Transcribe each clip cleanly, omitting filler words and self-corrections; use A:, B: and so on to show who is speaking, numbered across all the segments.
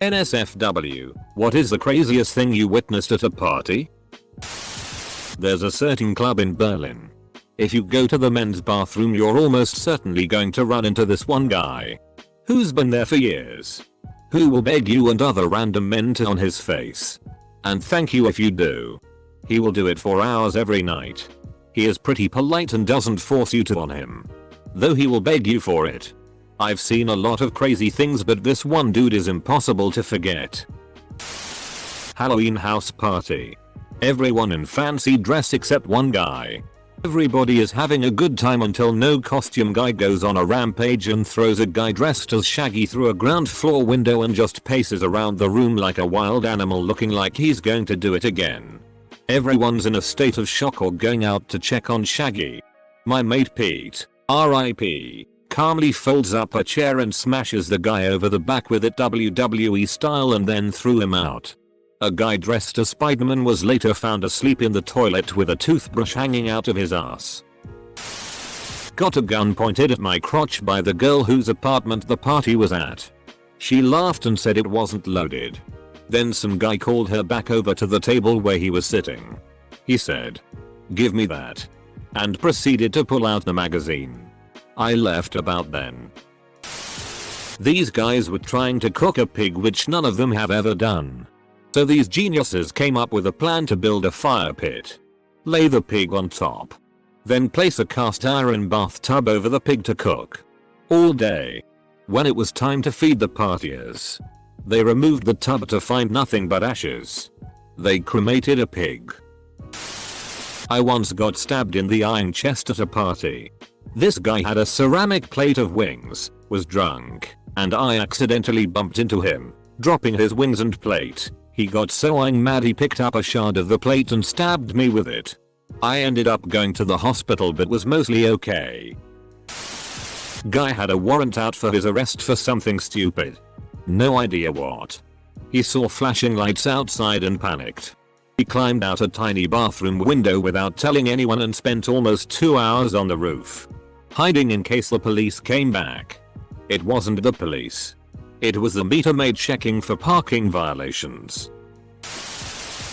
A: NSFW, what is the craziest thing you witnessed at a party? There's a certain club in Berlin. If you go to the men's bathroom, you're almost certainly going to run into this one guy who's been there for years, who will beg you and other random men to on his face. And thank you if you do. He will do it for hours every night. He is pretty polite and doesn't force you to on him, though he will beg you for it. I've seen a lot of crazy things, but this one dude is impossible to forget. Halloween house party. Everyone in fancy dress except one guy. Everybody is having a good time until no costume guy goes on a rampage and throws a guy dressed as Shaggy through a ground floor window and just paces around the room like a wild animal, looking like he's going to do it again. Everyone's in a state of shock or going out to check on Shaggy. My mate Pete, RIP, calmly folds up a chair and smashes the guy over the back with it WWE style and then threw him out. A guy dressed as Spider-Man was later found asleep in the toilet with a toothbrush hanging out of his ass. Got a gun pointed at my crotch by the girl whose apartment the party was at. She laughed and said it wasn't loaded. Then some guy called her back over to the table where he was sitting. He said, "Give me that," and proceeded to pull out the magazine. I left about then. These guys were trying to cook a pig, which none of them have ever done. So these geniuses came up with a plan to build a fire pit, lay the pig on top, then place a cast iron bathtub over the pig to cook all day. When it was time to feed the partiers, they removed the tub to find nothing but ashes. They cremated a pig. I once got stabbed in the iron chest at a party. This guy had a ceramic plate of wings, was drunk, and I accidentally bumped into him, dropping his wings and plate. He got so mad he picked up a shard of the plate and stabbed me with it. I ended up going to the hospital but was mostly okay. Guy had a warrant out for his arrest for something stupid. No idea what. He saw flashing lights outside and panicked. He climbed out a tiny bathroom window without telling anyone and spent almost 2 hours on the roof, hiding in case the police came back. It wasn't the police. It was the meter maid checking for parking violations.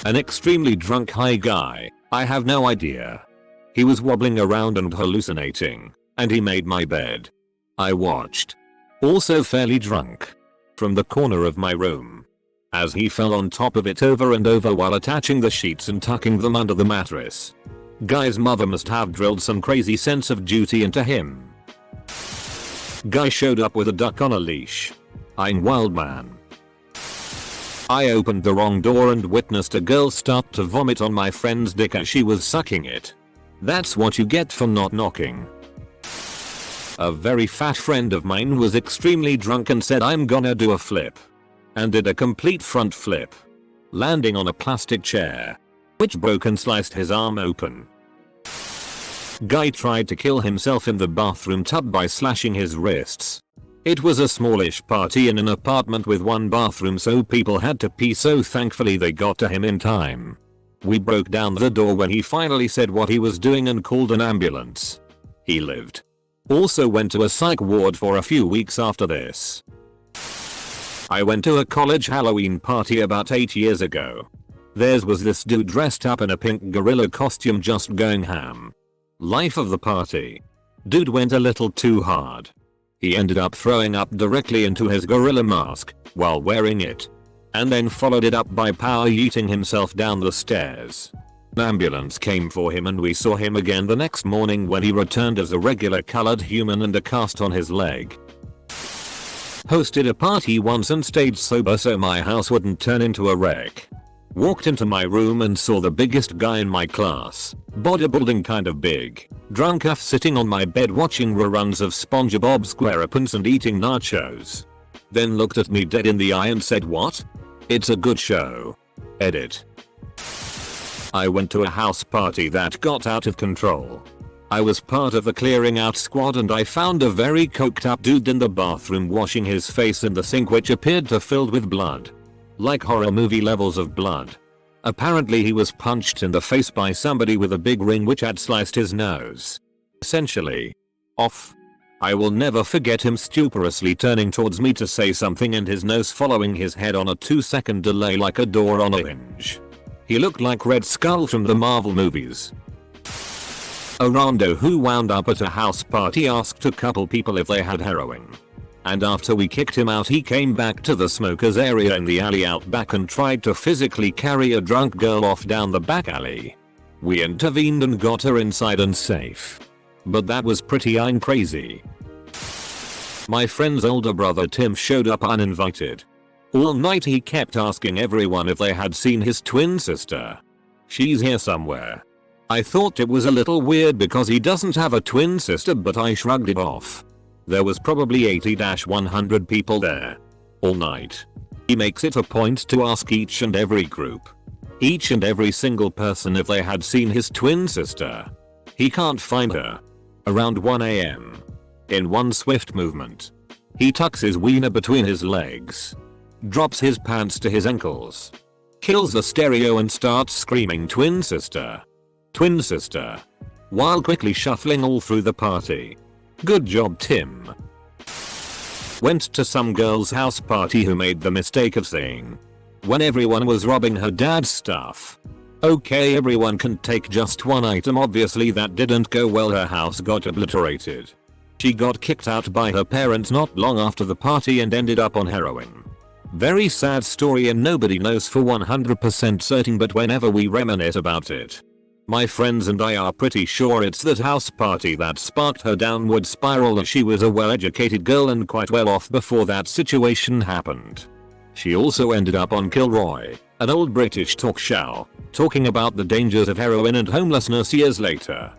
A: An extremely drunk high guy, I have no idea. He was wobbling around and hallucinating, and he made my bed. I watched, also fairly drunk, from the corner of my room, as he fell on top of it over and over while attaching the sheets and tucking them under the mattress. Guy's mother must have drilled some crazy sense of duty into him. Guy showed up with a duck on a leash. I'm wild man. I opened the wrong door and witnessed a girl start to vomit on my friend's dick as she was sucking it. That's what you get for not knocking. A very fat friend of mine was extremely drunk and said I'm gonna do a flip, and did a complete front flip, landing on a plastic chair, which broke and sliced his arm open. Guy tried to kill himself in the bathroom tub by slashing his wrists. It was a smallish party in an apartment with one bathroom, so people had to pee, so thankfully they got to him in time. We broke down the door when he finally said what he was doing and called an ambulance. He lived. Also went to a psych ward for a few weeks after this. I went to a college Halloween party about 8 years ago. Theirs was this dude dressed up in a pink gorilla costume just going ham. Life of the party. Dude went a little too hard. He ended up throwing up directly into his gorilla mask while wearing it, and then followed it up by power yeeting himself down the stairs. An ambulance came for him and we saw him again the next morning when he returned as a regular colored human and a cast on his leg. Hosted a party once and stayed sober so my house wouldn't turn into a wreck. Walked into my room and saw the biggest guy in my class, bodybuilding kind of big, drunk AF, sitting on my bed watching reruns of SpongeBob SquarePants and eating nachos. Then looked at me dead in the eye and said, "What? It's a good show. Edit." I went to a house party that got out of control. I was part of the clearing out squad and I found a very coked up dude in the bathroom washing his face in the sink, which appeared to filled with blood. Like horror movie levels of blood. Apparently he was punched in the face by somebody with a big ring which had sliced his nose, essentially, off. I will never forget him stuperously turning towards me to say something and his nose following his head on a 2-second delay like a door on a hinge. He looked like Red Skull from the Marvel movies. A rando who wound up at a house party asked a couple people if they had heroin. And after we kicked him out he came back to the smokers area in the alley out back and tried to physically carry a drunk girl off down the back alley. We intervened and got her inside and safe. But that was pretty crazy. My friend's older brother Tim showed up uninvited. All night he kept asking everyone if they had seen his twin sister. She's here somewhere. I thought it was a little weird because he doesn't have a twin sister, but I shrugged it off. There was probably 80-100 people there. All night. He makes it a point to ask each and every group. Each and every single person if they had seen his twin sister. He can't find her. Around 1 AM. In one swift movement. He tucks his wiener between his legs. Drops his pants to his ankles. Kills the stereo and starts screaming twin sister. Twin sister. While quickly shuffling all through the party. Good job, Tim. Went to some girl's house party who made the mistake of saying, when everyone was robbing her dad's stuff. Okay, everyone can take just one item. Obviously that didn't go well. Her house got obliterated. She got kicked out by her parents not long after the party and ended up on heroin. Very sad story and nobody knows for 100% certain, but whenever we reminisce about it, my friends and I are pretty sure it's that house party that sparked her downward spiral, as she was a well-educated girl and quite well off before that situation happened. She also ended up on Kilroy, an old British talk show, talking about the dangers of heroin and homelessness years later.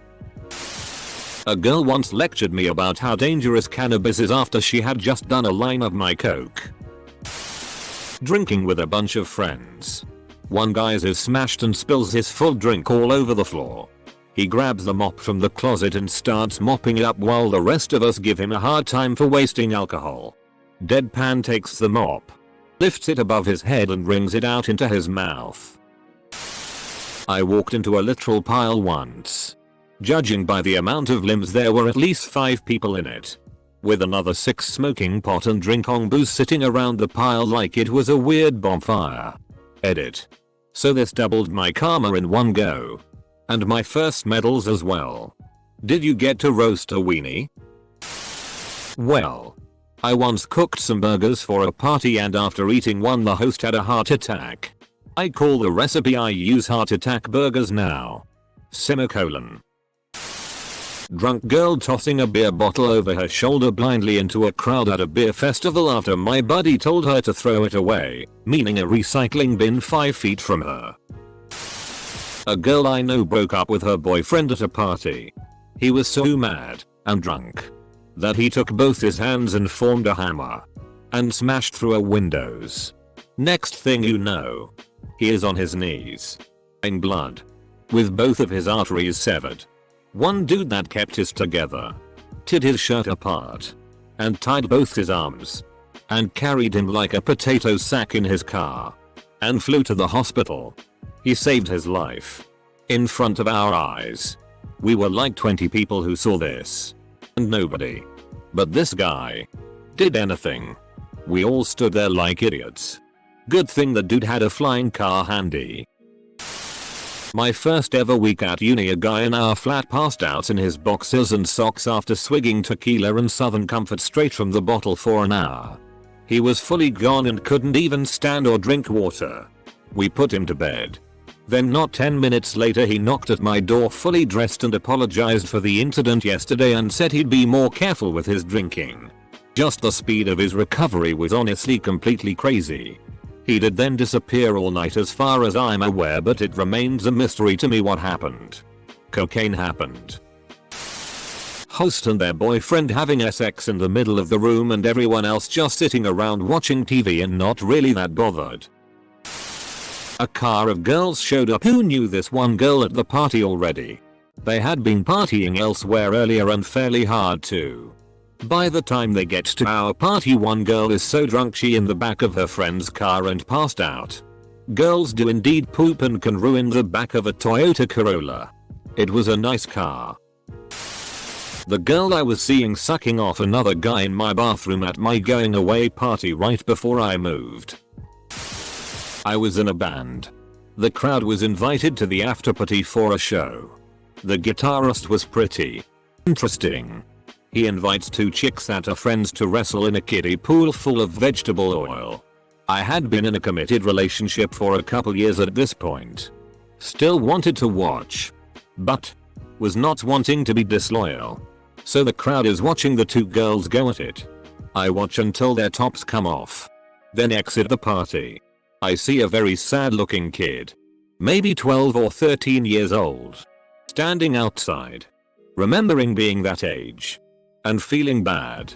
A: A girl once lectured me about how dangerous cannabis is after she had just done a line of my coke. Drinking with a bunch of friends. One guy's is smashed and spills his full drink all over the floor. He grabs the mop from the closet and starts mopping it up while the rest of us give him a hard time for wasting alcohol. Deadpan takes the mop, lifts it above his head and wrings it out into his mouth. I walked into a literal pile once. Judging by the amount of limbs, there were at least 5 people in it. With another 6 smoking pot and drinking booze sitting around the pile like it was a weird bonfire. Edit. So this doubled my karma in one go. And my first medals as well. Did you get to roast a weenie? Well, I once cooked some burgers for a party and after eating one the host had a heart attack. I call the recipe I use heart attack burgers now. Semicolon. Drunk girl tossing a beer bottle over her shoulder blindly into a crowd at a beer festival after my buddy told her to throw it away, meaning a recycling bin 5 feet from her. A girl I know broke up with her boyfriend at a party. He was so mad and drunk that he took both his hands and formed a hammer and smashed through a windows. Next thing you know, he is on his knees in blood with both of his arteries severed. One dude that kept his together tied his shirt apart and tied both his arms and carried him like a potato sack in his car and flew to the hospital. He saved his life in front of our eyes. We were like 20 people who saw this and nobody but this guy did anything. We all stood there like idiots. Good thing the dude had a flying car handy. My first ever week at uni, a guy in our flat passed out in his boxers and socks after swigging tequila and Southern Comfort straight from the bottle for an hour. He was fully gone and couldn't even stand or drink water. We put him to bed. Then not 10 minutes later he knocked at my door fully dressed and apologized for the incident yesterday and said he'd be more careful with his drinking. Just the speed of his recovery was honestly completely crazy. He did then disappear all night as far as I'm aware, but it remains a mystery to me what happened. Cocaine happened. Host and their boyfriend having sex in the middle of the room and everyone else just sitting around watching TV and not really that bothered. A car of girls showed up who knew this one girl at the party already. They had been partying elsewhere earlier and fairly hard too. By the time they get to our party, one girl is so drunk she in the back of her friend's car and passed out. Girls do indeed poop and can ruin the back of a Toyota Corolla. It was a nice car. The girl I was seeing sucking off another guy in my bathroom at my going away party right before I moved. I was in a band. The crowd was invited to the after party for a show. The guitarist was pretty interesting. He invites 2 chicks that are friends to wrestle in a kiddie pool full of vegetable oil. I had been in a committed relationship for a couple years at this point. Still wanted to watch, but was not wanting to be disloyal. So the crowd is watching the 2 girls go at it. I watch until their tops come off. Then exit the party. I see a very sad looking kid. Maybe 12 or 13 years old. Standing outside. Remembering being that age. And feeling bad.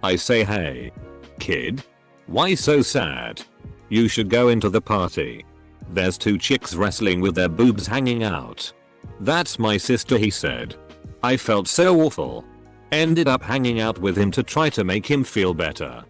A: I say, hey, kid? Why so sad? You should go into the party. There's 2 chicks wrestling with their boobs hanging out. That's my sister, he said. I felt so awful. Ended up hanging out with him to try to make him feel better.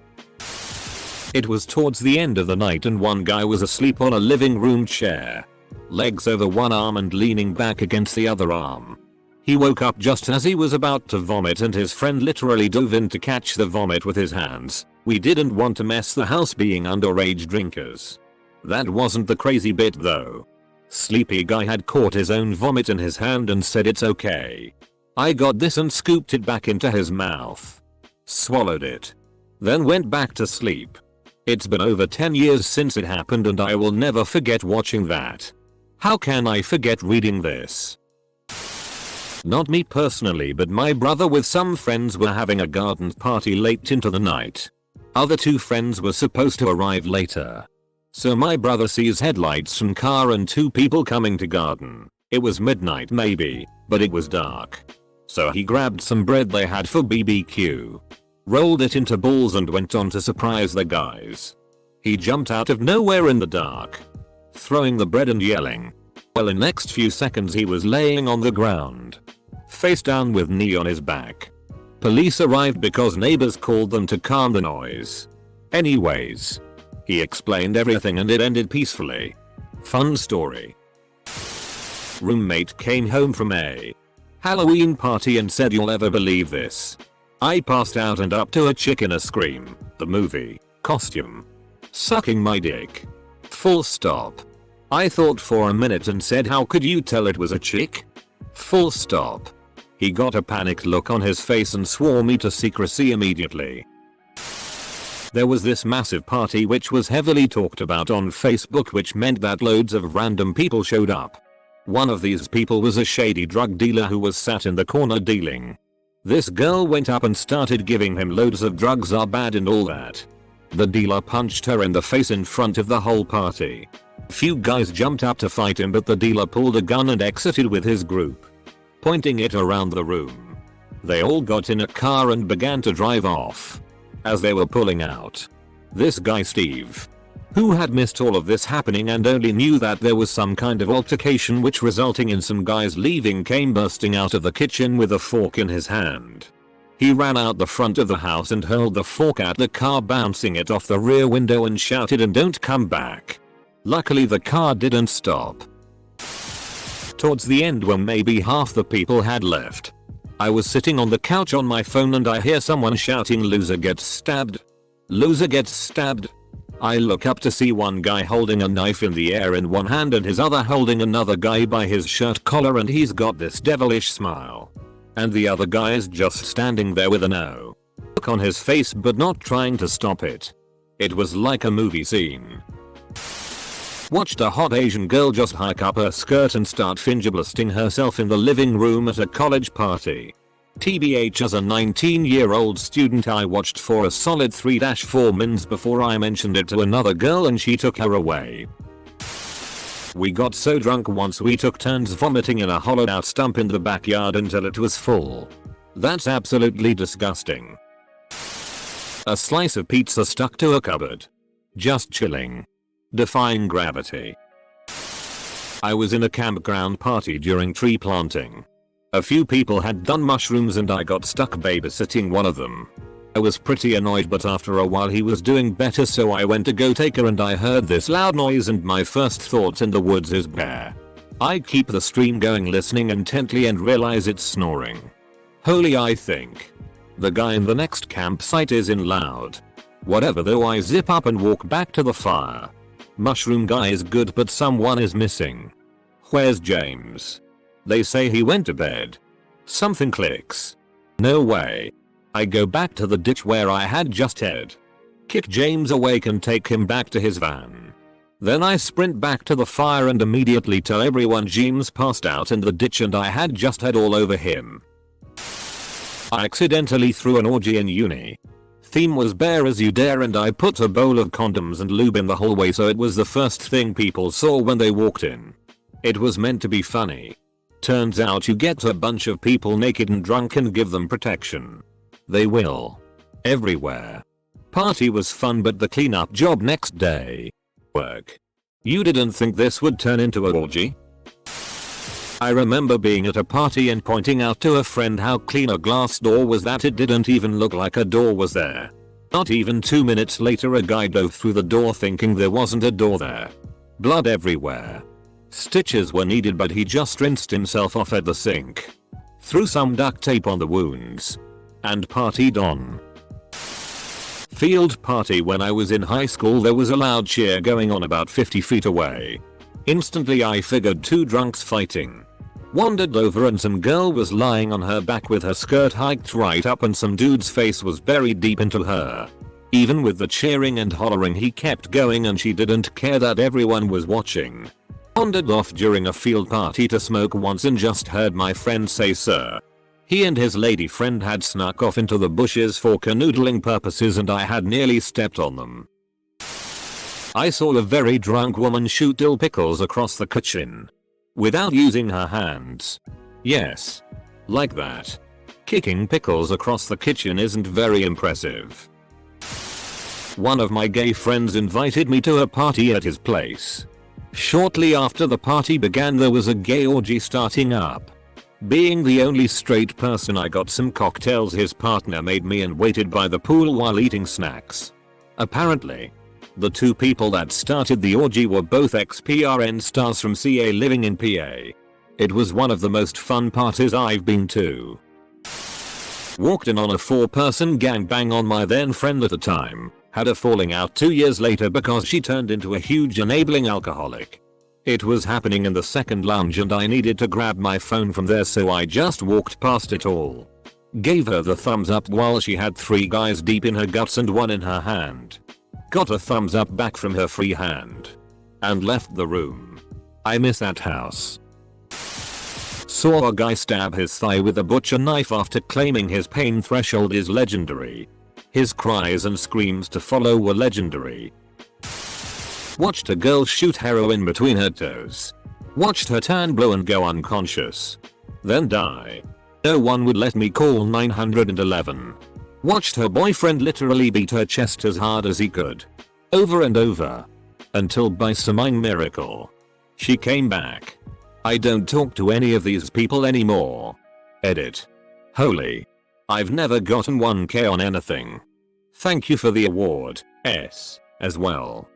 A: It was towards the end of the night and one guy was asleep on a living room chair. Legs over one arm and leaning back against the other arm. He woke up just as he was about to vomit and his friend literally dove in to catch the vomit with his hands. We didn't want to mess the house being underage drinkers. That wasn't the crazy bit though. Sleepy guy had caught his own vomit in his hand and said it's okay. I got this and scooped it back into his mouth. Swallowed it. Then went back to sleep. It's been over 10 years since it happened and I will never forget watching that. How can I forget reading this? Not me personally, but my brother with some friends were having a garden party late into the night. Other 2 friends were supposed to arrive later. So my brother sees headlights from car and 2 people coming to garden. It was midnight maybe, but it was dark. So he grabbed some bread they had for BBQ. Rolled it into balls and went on to surprise the guys. He jumped out of nowhere in the dark. Throwing the bread and yelling. Well, in the next few seconds he was laying on the ground. Face down with knee on his back. Police arrived because neighbors called them to calm the noise. Anyways. He explained everything and it ended peacefully. Fun story. Roommate came home from a Halloween party and said, you'll ever believe this. I passed out and up to a chick in a Scream, the movie, costume. Sucking my dick. Full stop. I thought for a minute and said, how could you tell it was a chick? Full stop. He got a panicked look on his face and swore me to secrecy immediately. There was this massive party which was heavily talked about on Facebook, which meant that loads of random people showed up. One of these people was a shady drug dealer who was sat in the corner dealing. This girl went up and started giving him loads of drugs are bad and all that. The dealer punched her in the face in front of the whole party. Few guys jumped up to fight him, but the dealer pulled a gun and exited with his group, pointing it around the room. They all got in a car and began to drive off. As they were pulling out, this guy Steve, who had missed all of this happening and only knew that there was some kind of altercation which resulting in some guys leaving, came bursting out of the kitchen with a fork in his hand. He ran out the front of the house and hurled the fork at the car, bouncing it off the rear window, and shouted, and don't come back. Luckily the car didn't stop. Towards the end, when maybe half the people had left, I was sitting on the couch on my phone and I hear someone shouting, loser gets stabbed. Loser gets stabbed. I look up to see one guy holding a knife in the air in one hand and his other holding another guy by his shirt collar, and he's got this devilish smile. And the other guy is just standing there with a no look on his face but not trying to stop it. It was like a movie scene. Watched a hot Asian girl just hike up her skirt and start fingerblasting herself in the living room at a college party. TBH, as a 19-year-old student I watched for a solid 3-4 minutes before I mentioned it to another girl and she took her away. We got so drunk once we took turns vomiting in a hollowed out stump in the backyard until it was full. That's absolutely disgusting. A slice of pizza stuck to a cupboard. Just chilling. Defying gravity. I was in a campground party during tree planting. A few people had done mushrooms and I got stuck babysitting one of them. I was pretty annoyed, but after a while he was doing better, so I went to go take her and I heard this loud noise and my first thought in the woods is bear. I keep the stream going, listening intently, and realize it's snoring. Holy, I think the guy in the next campsite is in loud. Whatever though, I zip up and walk back to the fire. Mushroom guy is good but someone is missing. Where's James? They say he went to bed. Something clicks. No way. I go back to the ditch where I had just hid. Kick James awake and take him back to his van. Then I sprint back to the fire and immediately tell everyone James passed out in the ditch and I had just had all over him. I accidentally threw an orgy in uni. Theme was bare as you dare and I put a bowl of condoms and lube in the hallway so it was the first thing people saw when they walked in. It was meant to be funny. Turns out you get a bunch of people naked and drunk and give them protection. They will. Everywhere. Party was fun but the cleanup job next day. Work. You didn't think this would turn into an orgy? I remember being at a party and pointing out to a friend how clean a glass door was that it didn't even look like a door was there. Not even 2 minutes later a guy dove through the door thinking there wasn't a door there. Blood everywhere. Stitches were needed but he just rinsed himself off at the sink. Threw some duct tape on the wounds. And partied on. Field party when I was in high school. There was a loud cheer going on about 50 feet away. Instantly I figured two drunks fighting. Wandered over and some girl was lying on her back with her skirt hiked right up and some dude's face was buried deep into her. Even with the cheering and hollering he kept going and she didn't care that everyone was watching. Wandered off during a field party to smoke once and just heard my friend say sir. He and his lady friend had snuck off into the bushes for canoodling purposes and I had nearly stepped on them. I saw a very drunk woman shoot dill pickles across the kitchen. Without using her hands. Yes. Like that. Kicking pickles across the kitchen isn't very impressive. One of my gay friends invited me to a party at his place. Shortly after the party began there was a gay orgy starting up. Being the only straight person I got some cocktails his partner made me and waited by the pool while eating snacks. Apparently, the two people that started the orgy were both ex-PRN stars from CA living in PA. It was one of the most fun parties I've been to. Walked in on a 4-person gangbang on my then friend at the time. Had a falling out 2 years later because she turned into a huge enabling alcoholic. It was happening in the second lounge and I needed to grab my phone from there so I just walked past it all. Gave her the thumbs up while she had 3 guys deep in her guts and 1 in her hand. Got a thumbs up back from her free hand. And left the room. I miss that house. Saw a guy stab his thigh with a butcher knife after claiming his pain threshold is legendary. His cries and screams to follow were legendary. Watched a girl shoot heroin between her toes. Watched her turn blue and go unconscious. Then die. No one would let me call 911. Watched her boyfriend literally beat her chest as hard as he could. Over and over. Until by some miracle, she came back. I don't talk to any of these people anymore. Edit. Holy. I've never gotten 1k on anything. Thank you for the award, S, as well.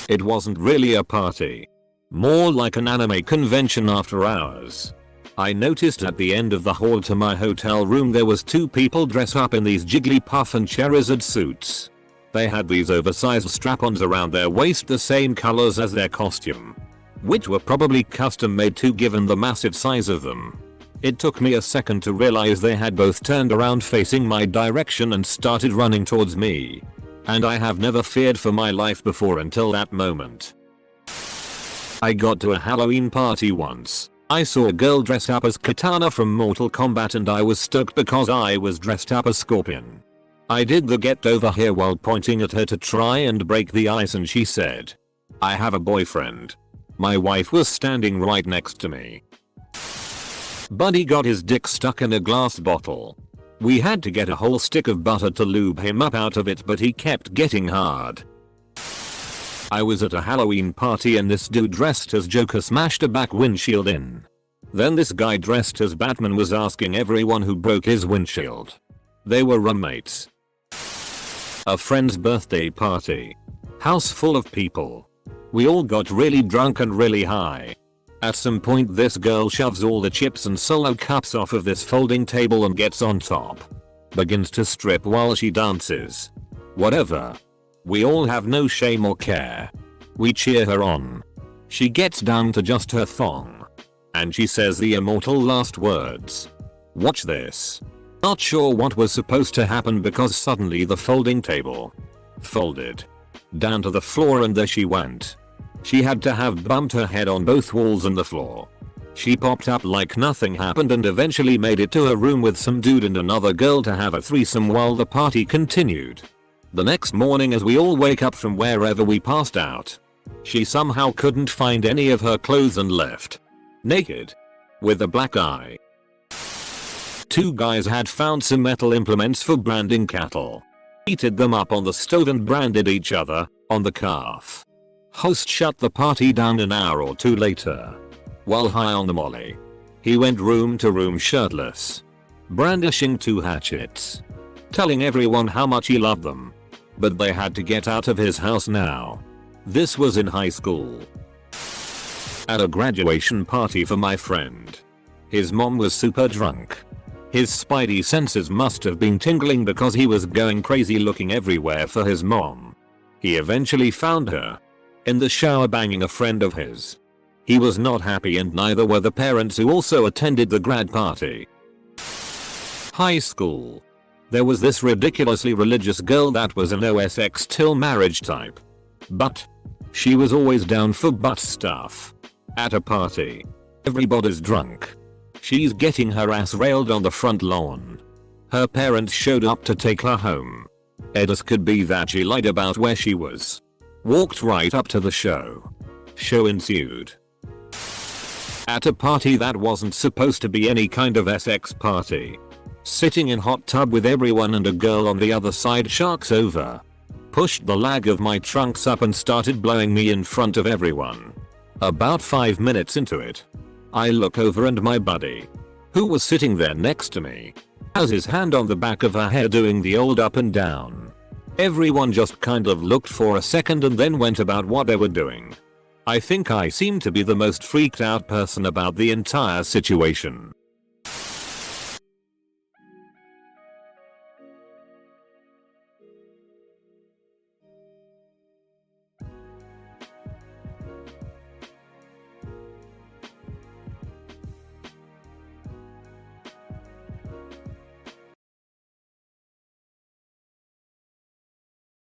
A: It wasn't really a party. More like an anime convention after hours. I noticed at the end of the hall to my hotel room there was 2 people dressed up in these Jigglypuff and Charizard suits. They had these oversized strap-ons around their waist the same colors as their costume. Which were probably custom made too given the massive size of them. It took me a second to realize they had both turned around facing my direction and started running towards me. And I have never feared for my life before until that moment. I got to a Halloween party once. I saw a girl dressed up as Katana from Mortal Kombat and I was stoked because I was dressed up as Scorpion. I did the get over here while pointing at her to try and break the ice and she said, I have a boyfriend. My wife was standing right next to me. Buddy got his dick stuck in a glass bottle. We had to get a whole stick of butter to lube him up out of it but he kept getting hard. I was at a Halloween party and this dude dressed as Joker smashed a back windshield in. Then this guy dressed as Batman was asking everyone who broke his windshield. They were roommates. A friend's birthday party. House full of people. We all got really drunk and really high. At some point this girl shoves all the chips and solo cups off of this folding table and gets on top. Begins to strip while she dances. Whatever. We all have no shame or care. We cheer her on. She gets down to just her thong. And she says the immortal last words. Watch this. Not sure what was supposed to happen because suddenly the folding table folded down to the floor and there she went. She had to have bumped her head on both walls and the floor. She popped up like nothing happened and eventually made it to her room with some dude and another girl to have a threesome while the party continued. The next morning as we all wake up from wherever we passed out, she somehow couldn't find any of her clothes and left naked with a black eye. Two guys had found some metal implements for branding cattle. Heated them up on the stove and branded each other on the calf. Host shut the party down an hour or two later. While high on the molly, he went room to room shirtless, brandishing two hatchets, telling everyone how much he loved them. But they had to get out of his house now. This was in high school. At a graduation party for my friend. His mom was super drunk. His spidey senses must have been tingling because he was going crazy looking everywhere for his mom. He eventually found her in the shower banging a friend of his. He was not happy and neither were the parents who also attended the grad party. High school. There was this ridiculously religious girl that was an OSX till marriage type. But she was always down for butt stuff. At a party, everybody's drunk. She's getting her ass railed on the front lawn. Her parents showed up to take her home. As could be that she lied about where she was. Walked right up to the show. Show ensued. At a party that wasn't supposed to be any kind of SX party. Sitting in hot tub with everyone and a girl on the other side sharks over. Pushed the lag of my trunks up and started blowing me in front of everyone. About 5 minutes into it, I look over and my buddy, who was sitting there next to me, has his hand on the back of her hair doing the old up and down. Everyone just kind of looked for a second and then went about what they were doing. I think I seemed to be the most freaked out person about the entire situation.